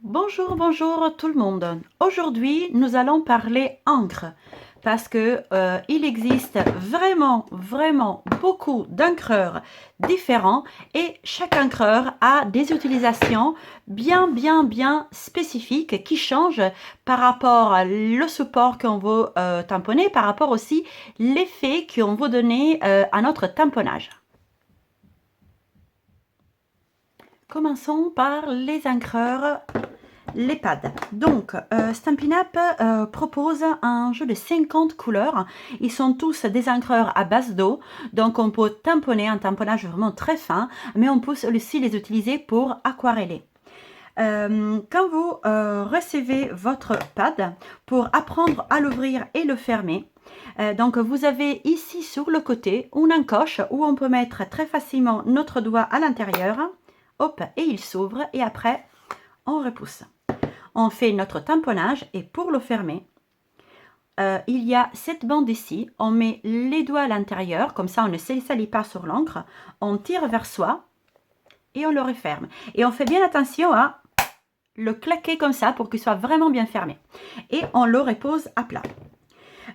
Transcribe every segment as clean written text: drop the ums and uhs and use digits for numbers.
Bonjour, bonjour tout le monde. Aujourd'hui, nous allons parler encre parce que il existe vraiment beaucoup d'encreurs différents et chaque encreur a des utilisations bien spécifiques qui changent par rapport au support qu'on veut tamponner, par rapport aussi l'effet qu'on veut donner à notre tamponnage. Commençons par les encreurs. Les pads. Donc, Stampin' Up propose un jeu de 50 couleurs. Ils sont tous des encreurs à base d'eau. Donc, on peut tamponner un tamponnage vraiment très fin, mais on peut aussi les utiliser pour aquareller. Quand vous recevez votre pad, pour apprendre à l'ouvrir et le fermer, donc vous avez ici sur le côté une encoche où on peut mettre très facilement notre doigt à l'intérieur. Hop, et il s'ouvre et après, on repousse. On fait notre tamponnage et pour le fermer, il y a cette bande ici. On met les doigts à l'intérieur, comme ça on ne se salit pas sur l'encre. On tire vers soi et on le referme. Et on fait bien attention à le claquer comme ça pour qu'il soit vraiment bien fermé. Et on le repose à plat.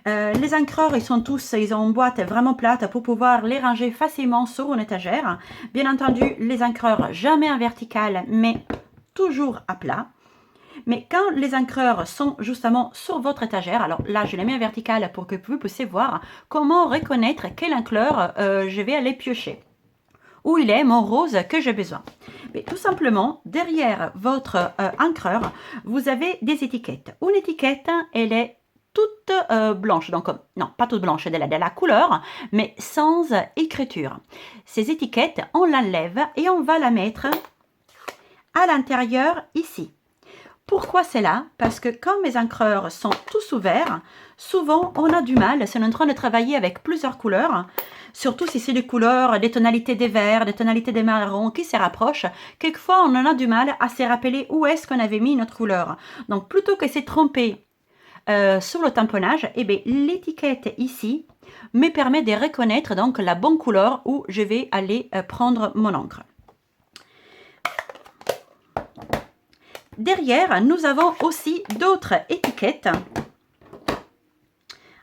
Les encreurs, ils ont une boîte vraiment plate pour pouvoir les ranger facilement sur une étagère. Bien entendu, les encreurs jamais en vertical, mais toujours à plat. Mais quand les encreurs sont justement sur votre étagère, alors là je les mets en vertical pour que vous puissiez voir comment reconnaître quel encreur je vais aller piocher. Où il est mon rose que j'ai besoin. Mais tout simplement, derrière votre encreur, vous avez des étiquettes. Une étiquette, elle est toute blanche, donc non, pas toute blanche, de la couleur, mais sans écriture. Ces étiquettes, on l'enlève et on va la mettre à l'intérieur ici. Pourquoi c'est là? Parce que quand mes encreurs sont tous ouverts, souvent on a du mal, si on est en train de travailler avec plusieurs couleurs, surtout si c'est des couleurs, des tonalités des verts, des tonalités des marrons qui se rapprochent, quelquefois on en a du mal à se rappeler où est-ce qu'on avait mis notre couleur. Donc plutôt que se tromper sur le tamponnage, eh bien, l'étiquette ici me permet de reconnaître donc la bonne couleur où je vais aller prendre mon encre. Derrière, nous avons aussi d'autres étiquettes.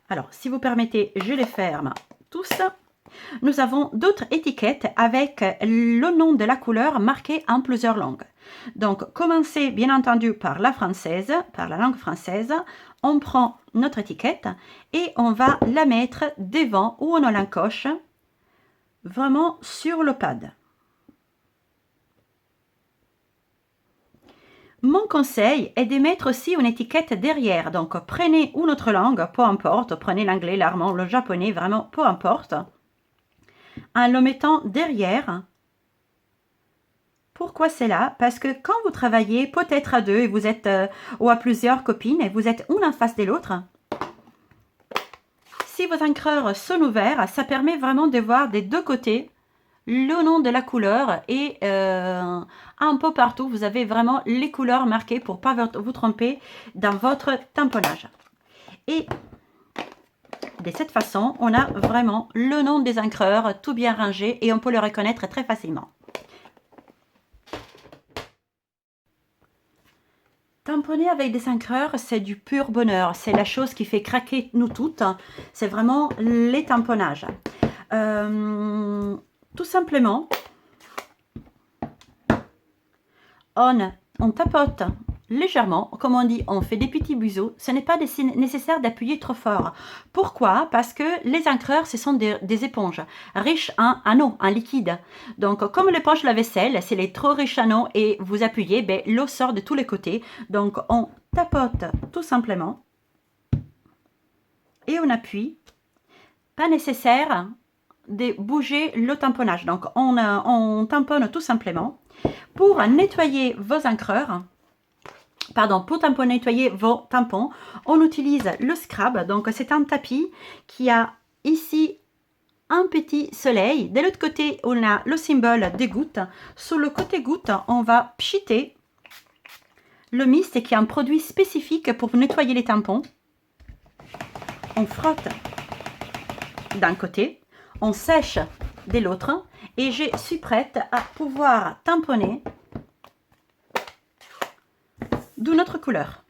Alors, si vous permettez, je les ferme tous. Nous avons d'autres étiquettes avec le nom de la couleur marqué en plusieurs langues. Donc, commencez bien entendu par la française, par la langue française. On prend notre étiquette et on va la mettre devant où on l'encoche, vraiment sur le pad. Mon conseil est de mettre aussi une étiquette derrière. Donc, prenez une autre langue, peu importe. Prenez l'anglais, l'allemand, le japonais, vraiment peu importe. En le mettant derrière. Pourquoi c'est là? Parce que quand vous travaillez peut-être à deux et vous êtes ou à plusieurs copines et vous êtes une en face de l'autre, si vos encreurs sont ouverts, ça permet vraiment de voir des deux côtés le nom de la couleur et un peu partout, vous avez vraiment les couleurs marquées pour ne pas vous tromper dans votre tamponnage. Et de cette façon, on a vraiment le nom des encreurs tout bien rangé et on peut le reconnaître très facilement. Tamponner avec des encreurs, c'est du pur bonheur. C'est la chose qui fait craquer nous toutes. C'est vraiment les tamponnages. Tout simplement, on tapote légèrement, comme on dit, on fait des petits bisous. Ce n'est pas nécessaire d'appuyer trop fort. Pourquoi? Parce que les encreurs, ce sont des éponges riches en eau, en liquide. Donc, comme l'éponge lave-vaisselle, si elle est trop riche en eau et vous appuyez, ben, l'eau sort de tous les côtés. Donc, on tapote tout simplement et on appuie. Pas nécessaire de bouger le tamponnage. Donc, on tamponne tout simplement. Pour nettoyer vos encreurs, pour nettoyer vos tampons, on utilise le scrub. Donc, c'est un tapis qui a ici un petit soleil. De l'autre côté, on a le symbole des gouttes. Sur le côté goutte, on va pchiter le mist qui est un produit spécifique pour nettoyer les tampons. On frotte d'un côté, on sèche de l'autre et je suis prête à pouvoir tamponner d'une autre couleur,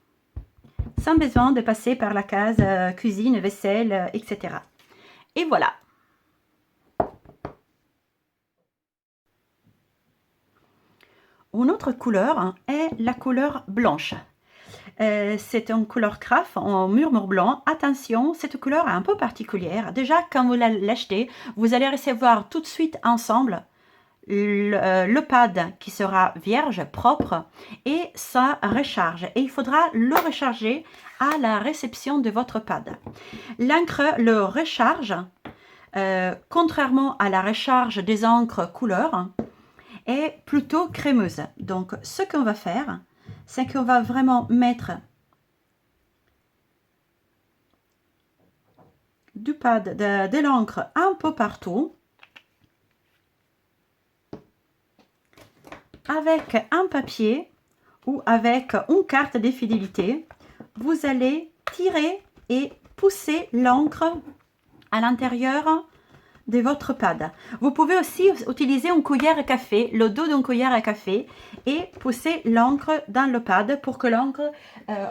sans besoin de passer par la case cuisine, vaisselle, etc. Et voilà. Une autre couleur est la couleur blanche. C'est une couleur craft en murmure blanc. Attention, cette couleur est un peu particulière. Déjà, quand vous l'achetez, vous allez recevoir tout de suite ensemble le pad qui sera vierge, propre, et sa recharge. Et il faudra le recharger à la réception de votre pad. L'encre le recharge, contrairement à la recharge des encres couleur, est plutôt crémeuse. Donc, ce qu'on va faire, c'est qu'on va vraiment mettre du pad, de l'encre un peu partout, avec un papier ou avec une carte de fidélité. Vous allez tirer et pousser l'encre à l'intérieur de votre pad. Vous pouvez aussi utiliser une cuillère à café, le dos d'une cuillère à café, et pousser l'encre dans le pad pour que l'encre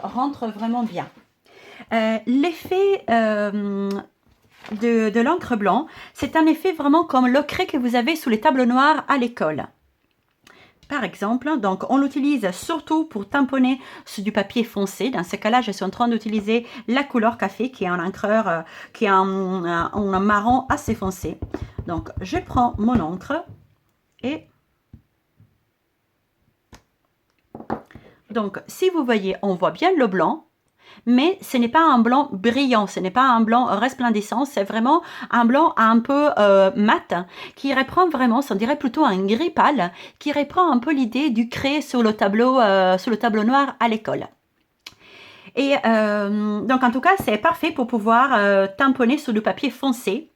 rentre vraiment bien. L'effet de l'encre blanc, c'est un effet vraiment comme l'ocre que vous avez sous les tableaux noirs à l'école. Par exemple, donc on l'utilise surtout pour tamponner sur du papier foncé. Dans ce cas-là, je suis en train d'utiliser la couleur café qui est un encreur, qui est un marron assez foncé. Donc, je prends mon encre et donc, si vous voyez, on voit bien le blanc, mais ce n'est pas un blanc brillant, ce n'est pas un blanc resplendissant, c'est vraiment un blanc un peu mat, qui reprend vraiment, on dirait plutôt un gris pâle, qui reprend un peu l'idée du craie sur le tableau noir à l'école. Et donc en tout cas, c'est parfait pour pouvoir tamponner sur du papier foncé.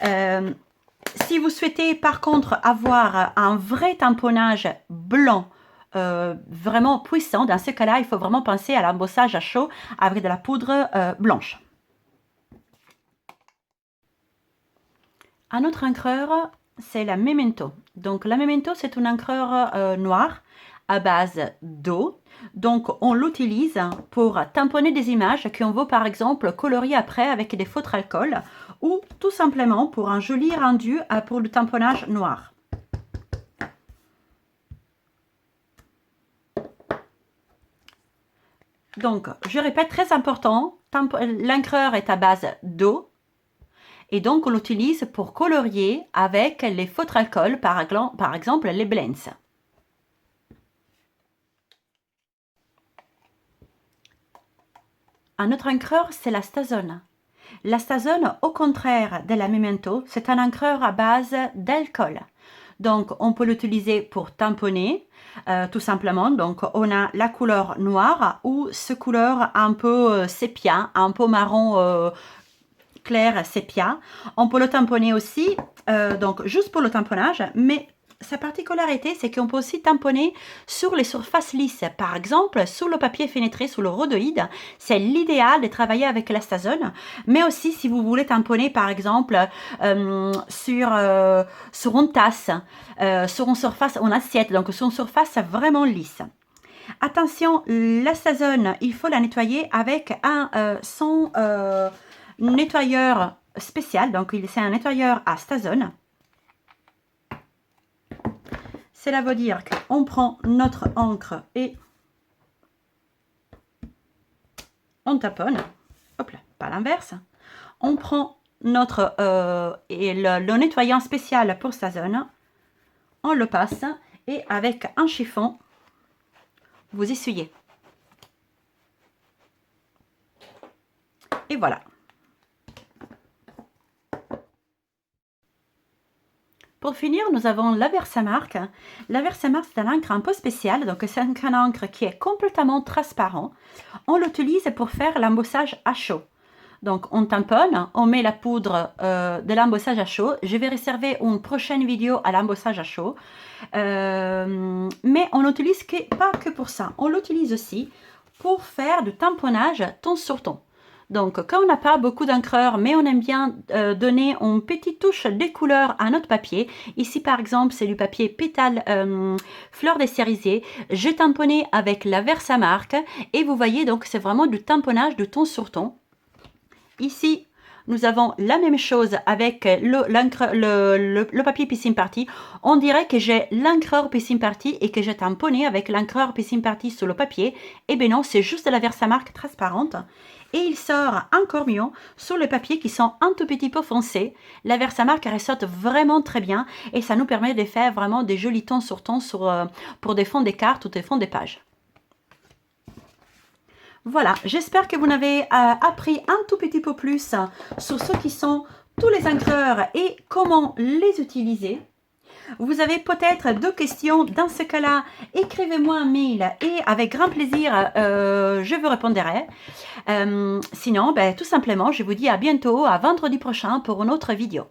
Si vous souhaitez par contre avoir un vrai tamponnage blanc, vraiment puissant, dans ce cas-là, il faut vraiment penser à l'embossage à chaud avec de la poudre blanche. Un autre encreur, c'est la Memento. Donc la Memento, c'est un encreur noir à base d'eau. Donc on l'utilise pour tamponner des images qu'on veut par exemple colorier après avec des feutres alcool, ou tout simplement pour un joli rendu pour le tamponnage noir. Donc, je répète, très important, l'encreur est à base d'eau et donc on l'utilise pour colorier avec les feutres alcool, par exemple les blends. Un autre encreur, c'est la Stazone. La Stazone, au contraire de la Memento, c'est un encreur à base d'alcool. Donc, on peut l'utiliser pour tamponner, tout simplement. Donc, on a la couleur noire ou ce couleur un peu sépia, un peu marron clair sépia. On peut le tamponner aussi, donc juste pour le tamponnage, mais sa particularité, c'est qu'on peut aussi tamponner sur les surfaces lisses. Par exemple, sur le papier fenêtré, sur le rhodoïde, c'est l'idéal de travailler avec la Stazone. Mais aussi, si vous voulez tamponner, par exemple, sur une tasse, sur une surface, en assiette, donc sur une surface vraiment lisse. Attention, la Stazone, il faut la nettoyer avec son nettoyeur spécial. Donc, c'est un nettoyeur à Stazone. Cela veut dire qu'on prend notre encre et on taponne. Hop là, pas l'inverse. On prend notre le nettoyant spécial pour Stazone. On le passe et avec un chiffon, vous essuyez. Et voilà. Pour finir, nous avons la Versamark. La Versamark, c'est un encre un peu spécial, donc c'est un encre qui est complètement transparent. On l'utilise pour faire l'embossage à chaud. Donc on tamponne, on met la poudre de l'embossage à chaud. Je vais réserver une prochaine vidéo à l'embossage à chaud. Mais on n'utilise pas que pour ça. On l'utilise aussi pour faire du tamponnage ton sur ton. Donc, quand on n'a pas beaucoup d'encreur, mais on aime bien donner une petite touche des couleurs à notre papier, ici par exemple c'est du papier pétale fleur des cerisiers, j'ai tamponné avec la Versamark et vous voyez donc c'est vraiment du tamponnage de ton sur ton. Ici, nous avons la même chose avec le papier Piscine Party. On dirait que j'ai l'encreur Piscine Party et que j'ai tamponné avec l'encreur Piscine Party sur le papier. Eh bien non, c'est juste de la Versamark transparente. Et il sort encore mieux sur les papiers qui sont un tout petit peu foncés. La Versamark ressorte vraiment très bien et ça nous permet de faire vraiment des jolis tons sur tons pour des fonds des cartes ou des fonds des pages. Voilà, j'espère que vous avez appris un tout petit peu plus sur ce qui sont tous les encreurs et comment les utiliser. Vous avez peut-être deux questions. Dans ce cas-là, écrivez-moi un mail et avec grand plaisir, je vous répondrai. Sinon, tout simplement, je vous dis à bientôt, à vendredi prochain pour une autre vidéo.